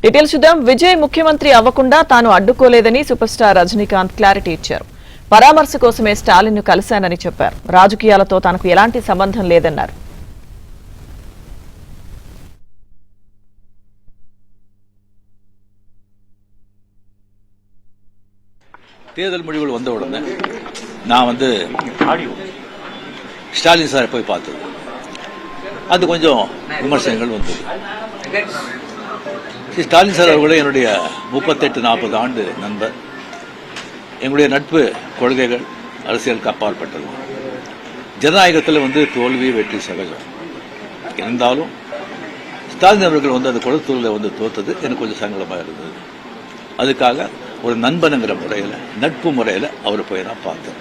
Details చూద్దాం. విజయ్ ముఖ్యమంత్రి అవ్వకుండా తాను అడ్డుకోలేదని సూపర్ స్టార్ రజనీకాంత్ క్లారిటీ ఇచ్చారు. పరామర్శ కోసమే స్టాలిన్ ను కలిశానని చెప్పారు. రాజకీయాలతో తనకు ఎలాంటి సంబంధం లేదన్నారు. தேர்தல் முடிவுகள் வந்த உடனே நான் ஸ்டாலின் சாரை போய் பார்த்தது. அது கொஞ்சம் விமர்சனங்கள் வந்தது. ஸ்டாலின் சார் அவர்களே என்னுடைய 38-40 ஆண்டு நண்பர். எங்களுடைய நட்பு கொள்கைகள் அரசியலுக்கு அப்பாற்பட்டது. ஜனநாயகத்தில் தோல்வி வெற்றி சகஜம். இருந்தாலும் ஸ்டாலின் அவர்கள் அந்த குளத்தூரில் தோத்தது எனக்கு கொஞ்சம் சங்கடமாக இருந்தது. அதுக்காக ஒரு நண்பனுங்கிற முறையில் நட்பு முறையில் அவரை போய் நான் பார்த்தேன்.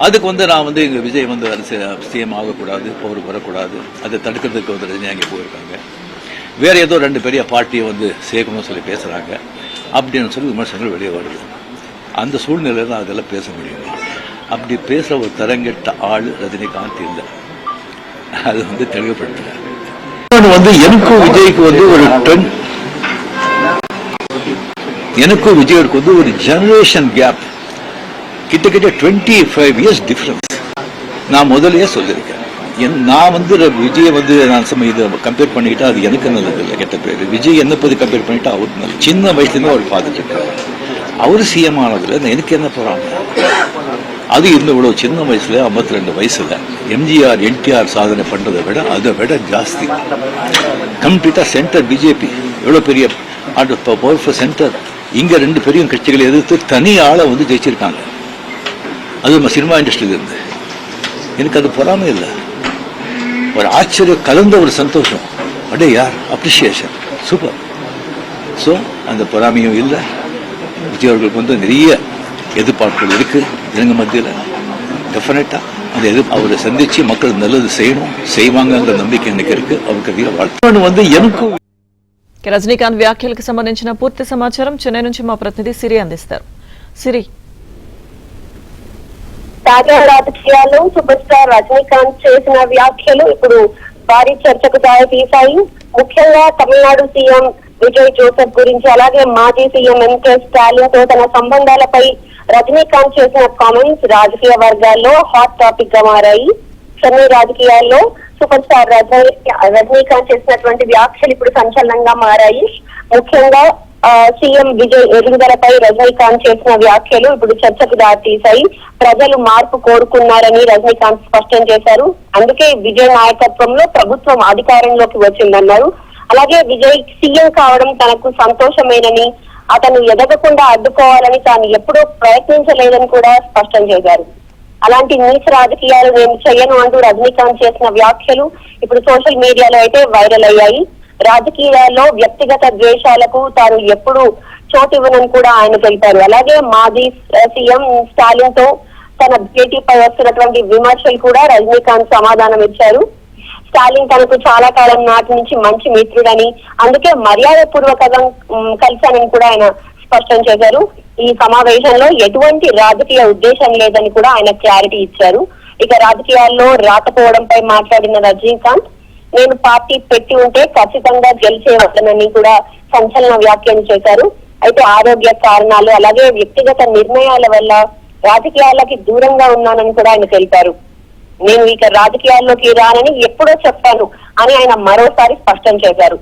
அதுக்கு நான் இங்கே விஜய் சிஎம் ஆகக்கூடாது, பவர் வரக்கூடாது, அதை தடுக்கிறதுக்கு ரஜினி அங்கே போயிருக்காங்க. வேறு ஏதோ 2 பெரிய பார்ட்டியை சேர்க்கணும்னு சொல்லி பேசுகிறாங்க அப்படின்னு சொல்லி விமர்சனங்கள் வெளியே வருது. அந்த சூழ்நிலையில் தான் அதெல்லாம் பேச முடியும். அப்படி பேசுகிற ஒரு தரங்கெட்ட ஆள் ரஜினிகாந்த் இல்லை. அது தெளிவுபடுத்துகிறேன். எனக்கும் விஜய்க்கு ஒரு ட்ரெண்ட், எனக்கும் விஜய்க்கு ஒரு ஜெனரேஷன் கேப், கிட்டத்தட்ட 25 இயர்ஸ் டிஃபரன்ஸ். நான் முதலையே சொல்லியிருக்கேன். நான் விஜயை நான் இதை கம்பேர் பண்ணிக்கிட்டா அது எனக்கு நல்லது இல்லை, கெட்ட பேர். விஜய் என்ன பற்றி கம்பேர் பண்ணிட்டா அவருக்கு நல்லது. சின்ன வயசுலேருந்து அவர் பார்த்துட்டு இருக்காரு. அவர் சிஎம் ஆனதுல எனக்கு என்ன போறாங்க? அது இவ்வளவு சின்ன வயசுல 52 வயசுல எம்ஜிஆர் என்டிஆர் சாதனை பண்றதை விட அதை விட ஜாஸ்தி கம்ப்ளீட்டா சென்டர் பிஜேபி எவ்வளவு பெரிய பவர்ஃபுல் சென்டர். இங்க 2 பெரிய கட்சிகளை எதிர்த்து தனி ஆளை ஜெயிச்சிருக்காங்க. அது சினிமா இண்டஸ்ட்ரியில இருந்து. எனக்கு அது பொறாமை இல்லை, ஒரு ஆச்சரியம் கலந்த ஒரு சந்தோஷம். அடே யார் அப்ரிசியேஷன், சூப்பர். ஸோ அந்த பொறாமையும் இல்லை. விஜய் அவர்களுக்கு நிறைய எதிர்பார்ப்புகள் இருக்கு ஜனங்க மத்தியில். டெஃபினட்டா அந்த அவரை சந்திச்சு மக்கள் நல்லது செய்வாங்கிற நம்பிக்கை எனக்கு இருக்கு. அவருக்கு அதிக வாழ்த்து. எனக்கும் రజనీకాంత్ వ్యాఖ్యలకు సంబంధించిన పూర్తి సమాచారం చెన్నై నుంచి మా ప్రతినిధి సిరి అందిస్తారు. సిరి, తాజా రాజకీయాల్లో సూపర్ స్టార్ రజనీకాంత్ చేసిన వ్యాఖ్యలు ఇప్పుడు భారీ చర్చకు దారితీశాయి. ముఖ్యంగా తమిళనాడు సీఎం విజయ్ జోసెఫ్ గురించి, అలాగే మాజీ సీఎం ఎంకే స్టాలిన్ తో తన సంబంధాలపై రజనీకాంత్ చేసిన కామెంట్స్ రాజకీయ వర్గాల్లో హాట్ టాపిక్ గా మారాయి. చెన్నై రాజకీయాల్లో సూపర్ స్టార్ రజనీకాంత్ చేసినటువంటి వ్యాఖ్యలు ఇప్పుడు సంచలనంగా మారాయి. ముఖ్యంగా సీఎం విజయ్ ఎదుగుదలపై రజనీకాంత్ చేసిన వ్యాఖ్యలు ఇప్పుడు చర్చకు దారితీశాయి. ప్రజలు మార్పు కోరుకున్నారని రజనీకాంత్ స్పష్టం చేశారు. అందుకే విజయ్ నాయకత్వంలో ప్రభుత్వం అధికారంలోకి వచ్చిందన్నారు. అలాగే విజయ్ సీఎం కావడం తనకు సంతోషమేనని, అతను ఎదగకుండా అడ్డుకోవాలని తాను ఎప్పుడూ ప్రయత్నించలేదని కూడా స్పష్టం చేశారు. అలాంటి నీచ రాజకీయాలు నేను చెయ్యను అంటూ రజనీకాంత్ చేసిన వ్యాఖ్యలు ఇప్పుడు సోషల్ మీడియాలో అయితే వైరల్ అయ్యాయి. రాజకీయాల్లో వ్యక్తిగత ద్వేషాలకు తాను ఎప్పుడు చోటు ఇవ్వనని కూడా ఆయన తెలిపారు. అలాగే మాజీ సీఎం స్టాలిన్ తో తన భేటీపై వస్తున్నటువంటి విమర్శలు కూడా రజనీకాంత్ సమాధానం ఇచ్చారు. స్టాలిన్ తనకు చాలా కాలం నాటి నుంచి మంచి మిత్రుడని, అందుకే మర్యాద పూర్వకంగా కలిశానని కూడా ఆయన స్పష్టం చేశారు. ఈ సమావేశంలో ఎటువంటి రాజకీయ ఉద్దేశం లేదని కూడా ఆయన క్లారిటీ ఇచ్చారు. ఇక రాజకీయాల్లో రాకపోవడంపై మాట్లాడిన రజనీకాంత్, నేను పార్టీ పెట్టి ఉంటే ఖచ్చితంగా గెలిచేవాళ్ళనని కూడా సంచలన వ్యాఖ్యలు చేశారు. అయితే ఆరోగ్య కారణాలు, అలాగే వ్యక్తిగత నిర్ణయాల వల్ల రాజకీయాలకి దూరంగా ఉన్నానని కూడా ఆయన తెలిపారు. నేను ఇక రాజకీయాల్లోకి రానని ఎప్పుడో చెప్పాను అని ఆయన మరోసారి స్పష్టం చేశారు.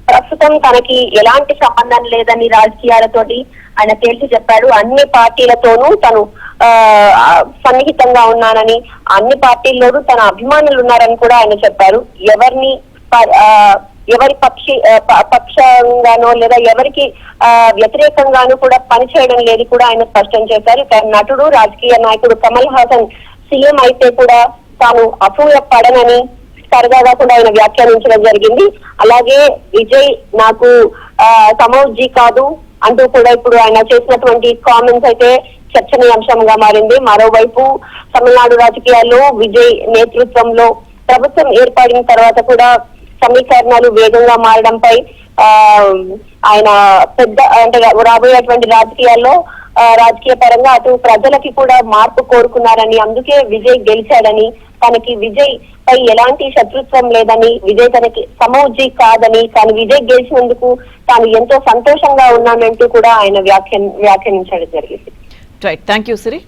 ప్రస్తుతం తనకి ఎలాంటి సంబంధం లేదని రాజకీయాలతోటి ఆయన తేల్చి చెప్పాడు. అన్ని పార్టీలతోనూ తను సన్నిహితంగా ఉన్నానని, అన్ని పార్టీల్లోనూ తన అభిమానులు ఉన్నారని కూడా ఆయన చెప్పారు. ఎవరి పక్షంగానో లేదా ఎవరికి వ్యతిరేకంగానూ కూడా పనిచేయడం లేదు కూడా ఆయన స్పష్టం చేశారు. నటుడు, రాజకీయ నాయకుడు కమల్ హాసన్ సీఎం అయితే కూడా తాను అసూయ పడనని సరదాగా కూడా ఆయన వ్యాఖ్యానించడం జరిగింది. అలాగే విజయ్ నాకు సమౌజీ కాదు అంటూ కూడా ఇప్పుడు ఆయన చేసినటువంటి కామెంట్స్ అయితే చర్చనీయాంశంగా మారింది. మరోవైపు తమిళనాడు రాజకీయాల్లో విజయ్ నేతృత్వంలో ప్రభుత్వం ఏర్పడిన తర్వాత కూడా సమీకరణాలు వేగంగా మారడంపై ఆయన పెద్ద అంటే రాబోయేటువంటి రాజకీయాల్లో రాజకీయ పరంగా అటు ప్రజలకి కూడా మార్పు కోరుకున్నారని, అందుకే విజయ్ గెలిచాడని, తనకి విజయ్ పై ఎలాంటి శత్రుత్వం లేదని, విజయ్ తనకి సమౌజ్జీ కాదని, కానీ విజయ్ గెలిచినందుకు తాను ఎంతో సంతోషంగా ఉన్నానంటూ కూడా ఆయన వ్యాఖ్యానించడం జరిగింది. Right, thank you Siri.